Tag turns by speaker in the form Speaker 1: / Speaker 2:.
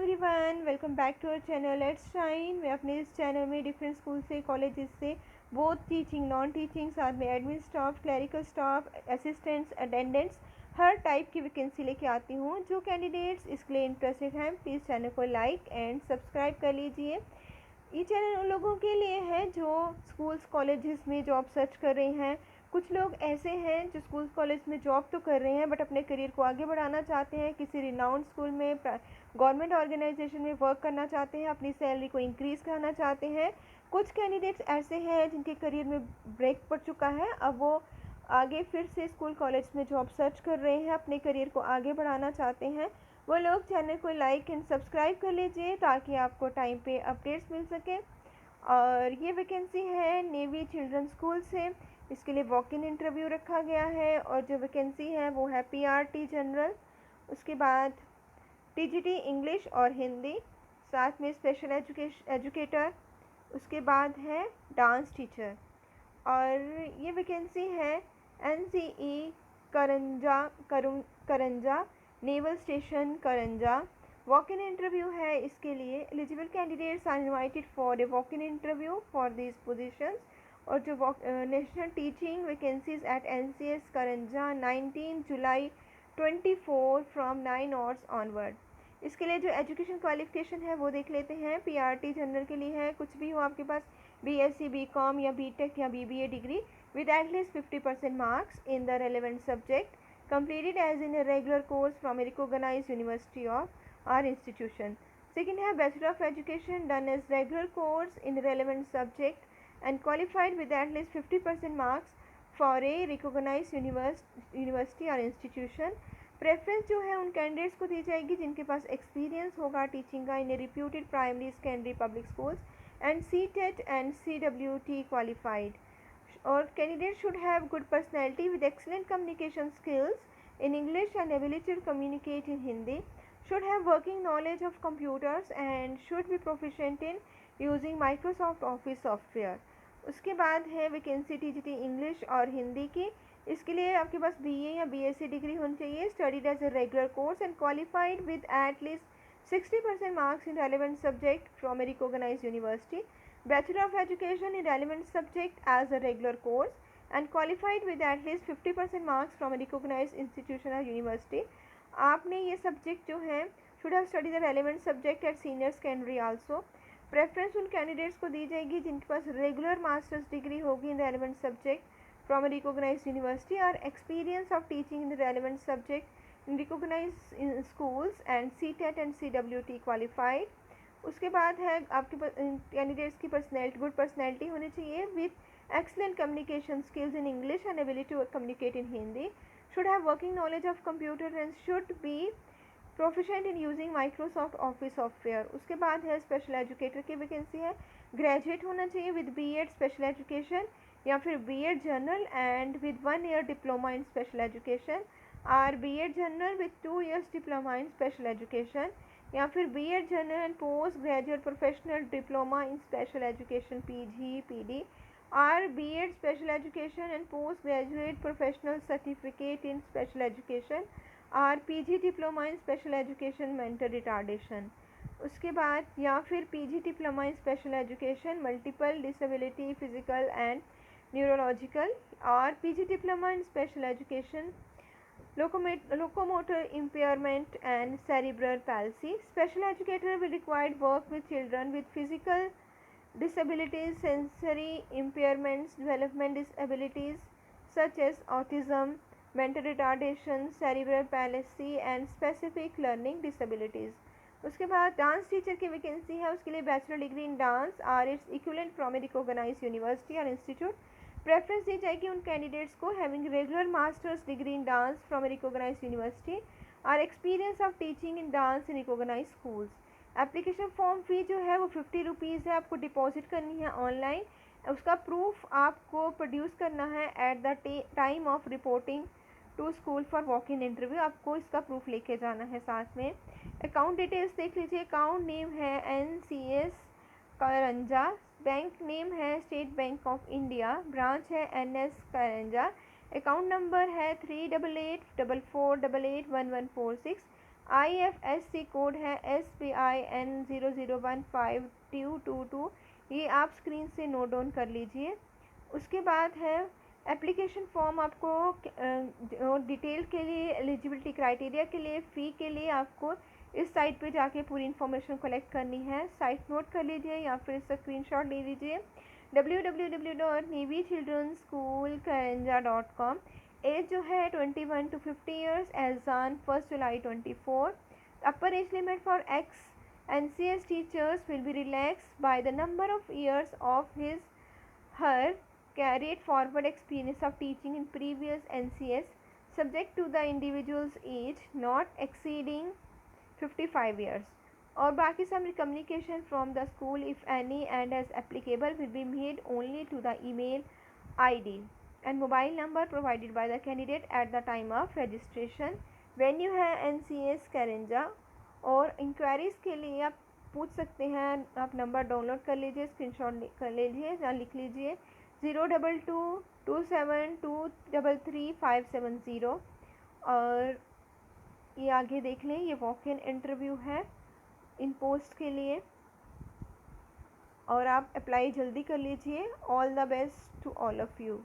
Speaker 1: Everyone, welcome back to our channel let's shine. मैं अपने इस चैनल में डिफरेंट स्कूल से, कॉलेजेस से, बोथ टीचिंग नॉन टीचिंग, साथ में admin staff, clerical staff, assistants, attendants, हर टाइप की वैकेंसी लेके आती हूँ। जो कैंडिडेट्स इसके लिए इंटरेस्टेड हैं प्लीज़ चैनल को लाइक एंड सब्सक्राइब कर लीजिए। ये चैनल उन लोगों के लिए है जो स्कूल्स कॉलेजेस में जॉब सर्च कर रहे हैं। कुछ लोग ऐसे हैं जो स्कूल कॉलेज में जॉब तो कर रहे हैं बट अपने करियर को आगे बढ़ाना चाहते हैं, किसी रिनाउंड स्कूल में, गवर्नमेंट ऑर्गेनाइजेशन में वर्क करना चाहते हैं, अपनी सैलरी को इंक्रीज़ कराना चाहते हैं। कुछ कैंडिडेट्स ऐसे हैं जिनके करियर में ब्रेक पड़ चुका है, अब वो आगे फिर से स्कूल कॉलेज में जॉब सर्च कर रहे हैं, अपने करियर को आगे बढ़ाना चाहते हैं। वो लोग चैनल को लाइक एंड सब्सक्राइब कर लीजिए ताकि आपको टाइम पे अपडेट्स मिल सके। और ये वैकेंसी है नेवी चिल्ड्रन स्कूल से। इसके लिए वॉक इन इंटरव्यू रखा गया है और जो वैकेंसी है वो है पीआरटी जनरल, उसके बाद टीजीटी इंग्लिश और हिंदी, साथ में स्पेशल एजुकेटर, उसके बाद है डांस टीचर। और ये वैकेंसी है NCE Karanja naval station Karanja. Walk in interview है इसके लिए। Eligible candidates are invited for a walk in interview for this positions. और जो national teaching vacancies at NCS Karanja 19 July 24 from 9 hours onward. इसके लिए जो एजुकेशन क्वालिफिकेशन है वो देख लेते हैं। पीआरटी जनरल के लिए है कुछ भी हो आपके पास, बीएससी, बीकॉम या बीटेक या BBA degree with at least 50% marks in the relevant subject, completed as in a regular course from a recognized university or institution. Second है Bachelor of Education done as regular course in relevant subject and qualified with at least 50% marks for a recognized university or institution. Preference जो है उन candidates को दी जाएगी जिनके पास experience होगा teaching का in a reputed primary, secondary, public schools and CTET and CWT qualified. Or candidates should have good personality with excellent communication skills in English and ability to communicate in Hindi, should have working knowledge of computers and should be proficient in using Microsoft Office software. उसके बाद है vacancy TGT English और हिंदी की। इसके लिए आपके पास BA या बीएससी डिग्री होनी चाहिए, studied as a regular course and qualified with at least 60% marks in relevant subject from a recognized university, Bachelor of Education in relevant subject as a regular course and qualified with at least 50% marks from a recognized institution or university. आपने ये subject जो हैं should have studied the relevant subject at senior secondary also. Preference उन candidates को दी जाएगी जिनके पास regular masters degree होगी इन relevant subject from a recognized university और experience of teaching in the relevant subject in recognized schools and CTET and CWT qualified. उसके बाद है आपके कैंडिडेट्स की पर्सनैलिटी, गुड पर्सनैलिटी होनी चाहिए with excellent communication skills in English and ability to communicate in Hindi, should have working knowledge of computer and should be proficient in using Microsoft office software. उसके बाद है स्पेशल एजुकेटर की vacancy है। Graduate होना चाहिए with B Ed special education या फिर B Ed general and with 1 year diploma in special education, और B Ed general with 2 years diploma in special education, या फिर B Ed general and post graduate professional diploma in special education PG PD, और B Ed special education and post graduate professional certificate in special education, और PG diploma in special education mental retardation. उसके बाद या फिर PG diploma in special education multiple disability physical and neurological, और PG diploma in special education locomotor impairment and cerebral palsy. Special educator will require work with children with physical disabilities, sensory impairments, development disabilities such as autism, mental retardation, cerebral palsy and specific learning disabilities. उसके बाद dance teacher की vacancy है। उसके लिए bachelor degree in dance और its equivalent from a recognized university और institute. Preference दी जाएगी उन कैंडिडेट्स को having regular masters degree in dance from a recognized university और experience of teaching in dance in recognized schools. Application form fee जो है वो 50 रुपीज़ है, आपको डिपॉजिट करनी है ऑनलाइन। उसका प्रूफ आपको प्रोड्यूस करना है at the time of reporting to school for walk in interview, आपको इसका प्रूफ लेके जाना है साथ में। अकाउंट डिटेल्स देख लीजिए। अकाउंट नेम है एनसीएस करंजा, बैंक नेम है state bank of India, branch है एनएस करंजा, अकाउंट नंबर है 3884481146, IFSC कोड है SPIN00152222, ये आप स्क्रीन से नोट डाउन कर लीजिए। उसके बाद है एप्लीकेशन फॉर्म। आपको डिटेल के लिए, एलिजिबिलिटी क्राइटेरिया के लिए, फ़ी के लिए आपको इस साइट पे जाके पूरी इन्फॉर्मेशन कलेक्ट करनी है। साइट नोट कर लीजिए या फिर इसका स्क्रीनशॉट ले लीजिए। www.navy-children's-school-karanja.com। एज जो है 21 to 50 years age on 1 July 24। Upper age limit for ex NCS teachers will be relaxed by the number of years of her carried forward experience of teaching in previous NCS, subject to the individual's age not exceeding 55 years. और बाकी some communication from the school, if any, and as applicable, will be made only to the email ID and mobile number provided by the candidate at the time of registration. Venue है NCS करंजा। और enquiries के लिए आप पूछ सकते हैं, आप number download कर लीजिए, स्क्रीनशॉट कर लीजिए या लिख लीजिए 02227233570। और ये आगे देख लें, ये वॉक इन इंटरव्यू है इन पोस्ट के लिए, और आप अप्लाई जल्दी कर लीजिए। All the best to all of you.